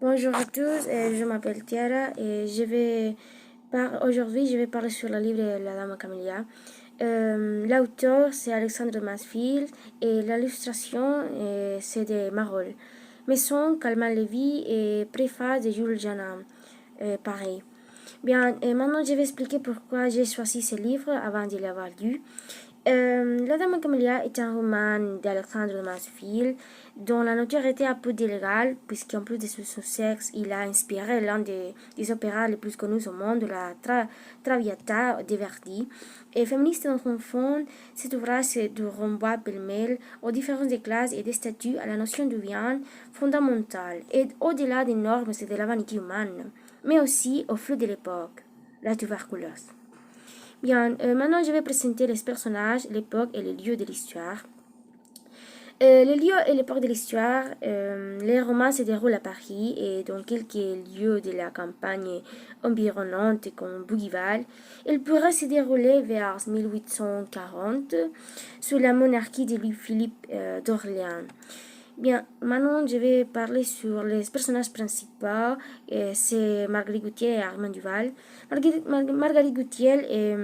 Bonjour à tous, je m'appelle Tiara et aujourd'hui je vais parler sur le livre La Dame Camélia. L'auteur c'est Alexandre Masfield et l'illustration c'est de Marol. Maison, Calman Levy et préface de Jules Jana. Pareil. Bien, maintenant je vais expliquer pourquoi j'ai choisi ce livre avant de l'avoir lu. La Dame Camélia est un roman d'Alexandre Masfield dont la notoriété un peu illégale, puisqu'en plus de son sexe, il a inspiré l'un des opéras les plus connus au monde, la Traviata de Verdi. Et féministe dans son fond, cet ouvrage de renvoie pêle-mêle aux différences des classes et des statuts à la notion du bien fondamentale et au-delà des normes et de la vanité humaine, mais aussi au flux de l'époque, la tuberculose. Bien, maintenant je vais présenter les personnages, l'époque et les lieux de l'histoire. Les lieux et l'époque de l'histoire, les romans se déroulent à Paris et dans quelques lieux de la campagne environnante comme Bougival. Ils pourraient se dérouler vers 1840 sous la monarchie de Louis-Philippe d'Orléans. Bien, maintenant je vais parler sur les personnages principaux. C'est Marguerite Gauthier et Armand Duval. Marguerite Gauthier est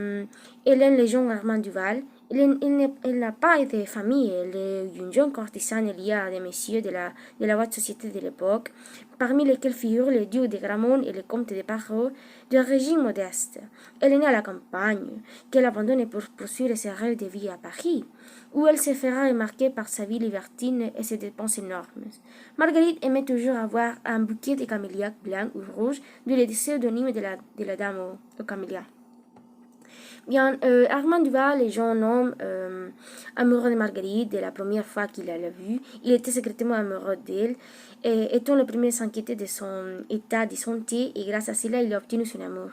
Hélène Légion Armand Duval. Elle n'a pas de famille, elle est une jeune courtisane liée à des messieurs de la haute société de l'époque, parmi lesquels figurent le duc de Gramont et le comte de Parot, d'un régime modeste. Elle est née à la campagne, qu'elle abandonne pour poursuivre ses rêves de vie à Paris, où elle se fera remarquer par sa vie libertine et ses dépenses énormes. Marguerite aimait toujours avoir un bouquet de camélias blancs ou rouges, d'où le pseudonyme de la dame aux camélias. Bien, Armand Duval est jeune homme amoureux de Marguerite dès la première fois qu'il l'a vue. Il était secrètement amoureux d'elle, étant le premier à s'inquiéter de son état de santé, et grâce à cela, il a obtenu son amour.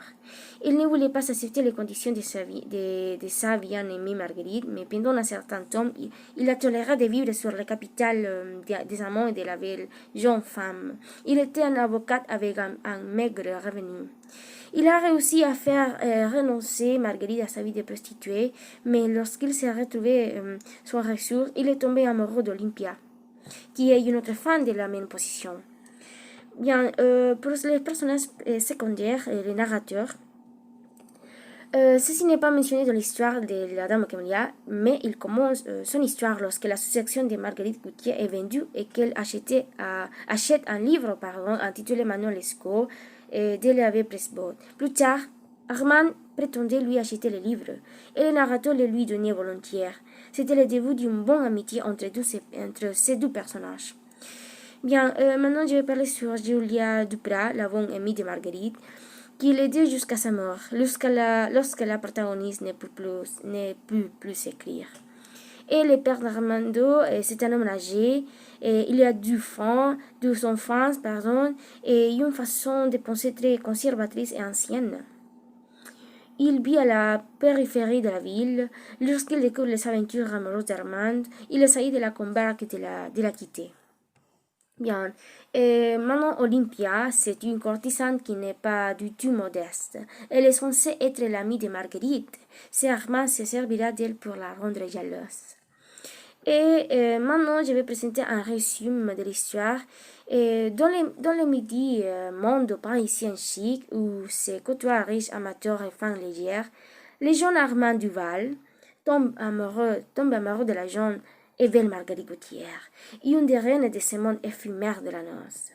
Il ne voulait pas accepter les conditions de sa bien-aimée Marguerite, mais pendant un certain temps, il la toléra de vivre sur le capital des amants et de la belle jeune femme. Il était un avocat avec un maigre revenu. Il a réussi à faire renoncer Marguerite à sa vie de prostituée, mais lorsqu'il s'est retrouvé sans ressources, il est tombé amoureux d'Olympia, qui est une autre femme de la même position. Bien, pour les personnages secondaires et les narrateurs, ceci n'est pas mentionné dans l'histoire de la Dame Camélia, mais il commence son histoire lorsque l'association de Marguerite Gauthier est vendue et qu'elle achète un livre intitulé Manon Lescaut de l'Abbé Presbot. Plus tard, Armand prétendait lui acheter le livre et le narrateur le lui donnait volontiers. C'était le début d'une bonne amitié entre ces deux personnages. Bien, maintenant je vais parler sur Julia Duprat, la bonne amie de Marguerite, qui l'aidait jusqu'à sa mort, lorsque la protagoniste ne peut plus écrire. Et le père d'Armando, c'est un homme âgé, et il a deux enfants, et une façon de penser très conservatrice et ancienne. Il vit à la périphérie de la ville. Lorsqu'il découvre les aventures amoureuses d'Armand, il essaye de la combattre et de la quitter. Bien, maintenant Olympia, c'est une courtisane qui n'est pas du tout modeste. Elle est censée être l'amie de Marguerite. C'est Armand se servira d'elle pour la rendre jalouse. Et maintenant, je vais présenter un résumé de l'histoire. Dans le midi monde parisien chic, où se côtoient riches amateurs et femmes légères, les jeunes Armand Duval tombe amoureux de la jeune et belle Marguerite Gauthier, une des reines de ce monde éphémère de la noce.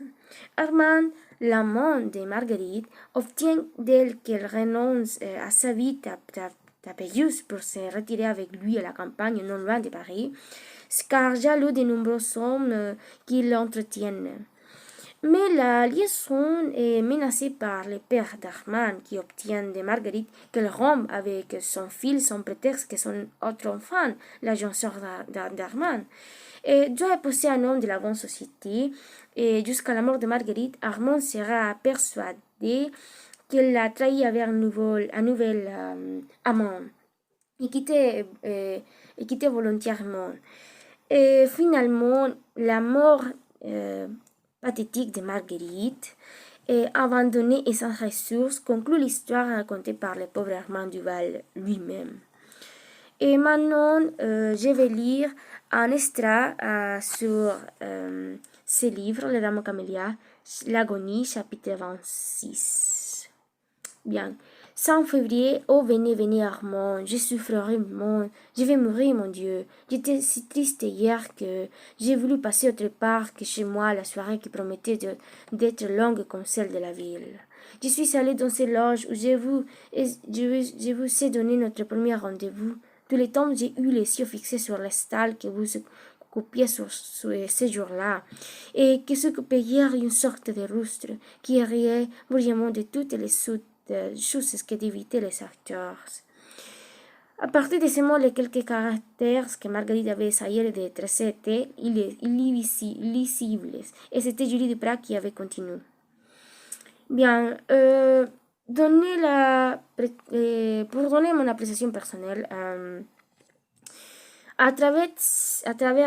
Armand, l'amant de Marguerite, obtient d'elle qu'elle renonce à sa vie tapailleuse pour se retirer avec lui à la campagne non loin de Paris, car jaloux des nombreux hommes qui l'entretiennent. Mais la liaison est menacée par le père d'Armand qui obtient de Marguerite qu'elle rompe avec son fils sans prétexte que son autre enfant, la jeune sœur d'Armand, doit épouser un homme de la bonne société. Et jusqu'à la mort de Marguerite, Armand sera persuadé qu'elle l'a trahi avec un nouvel amant et quitté volontairement. Et finalement, la mort pathétique de Marguerite, abandonnée et sans ressources, conclut l'histoire racontée par le pauvre Armand Duval lui-même. Et maintenant, je vais lire un extrait sur ce livre, La Dame Camélia, l'agonie, chapitre 26. Bien. 5 février, oh venez, venez Armand, je souffrirai, je vais mourir, mon Dieu. J'étais si triste hier que j'ai voulu passer autre part que chez moi la soirée qui promettait d'être longue comme celle de la ville. Je suis allée dans ces loges où je vous ai donné notre premier rendez-vous. Tout le temps, j'ai eu les yeux fixés sur les stalles que vous occupiez sur ces jours-là, et qui s'occupait hier une sorte de rustre qui riait bruyamment de toutes les choses que d'éviter les acteurs. À partir de ces mots, les quelques caractères que Marguerite avait essayé de tracer étaient illisibles, et c'était Julie Duprat qui avait continué. Bien, pour donner mon appréciation personnelle, à travers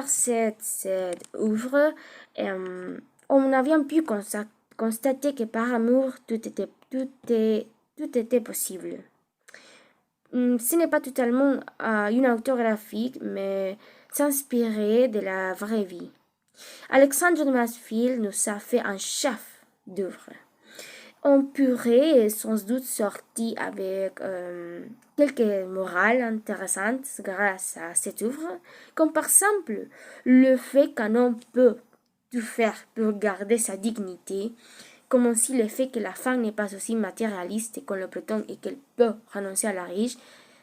cette œuvre, on a bien pu constater que par amour, tout était possible. Ce n'est pas totalement une autographie, mais s'inspirer de la vraie vie. Alexandre de Mansfield nous a fait un chef d'œuvre. On pourrait sans doute sortir avec quelques morales intéressantes grâce à cette œuvre, comme par exemple le fait qu'un homme peut tout faire pour garder sa dignité, comme aussi le fait que la femme n'est pas aussi matérialiste qu'on le prétend et qu'elle peut renoncer à la riche,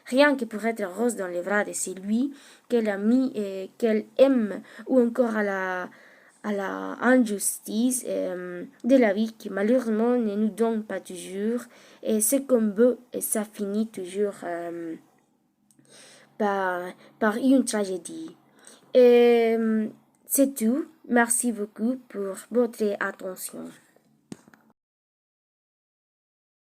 rien que pour être rose dans les bras de celui qu'elle a mis et qu'elle aime, ou encore à la injustice de la vie qui malheureusement ne nous donne pas toujours, et ce qu'on veut, et ça finit toujours par une tragédie. Et c'est tout. Merci beaucoup pour votre attention.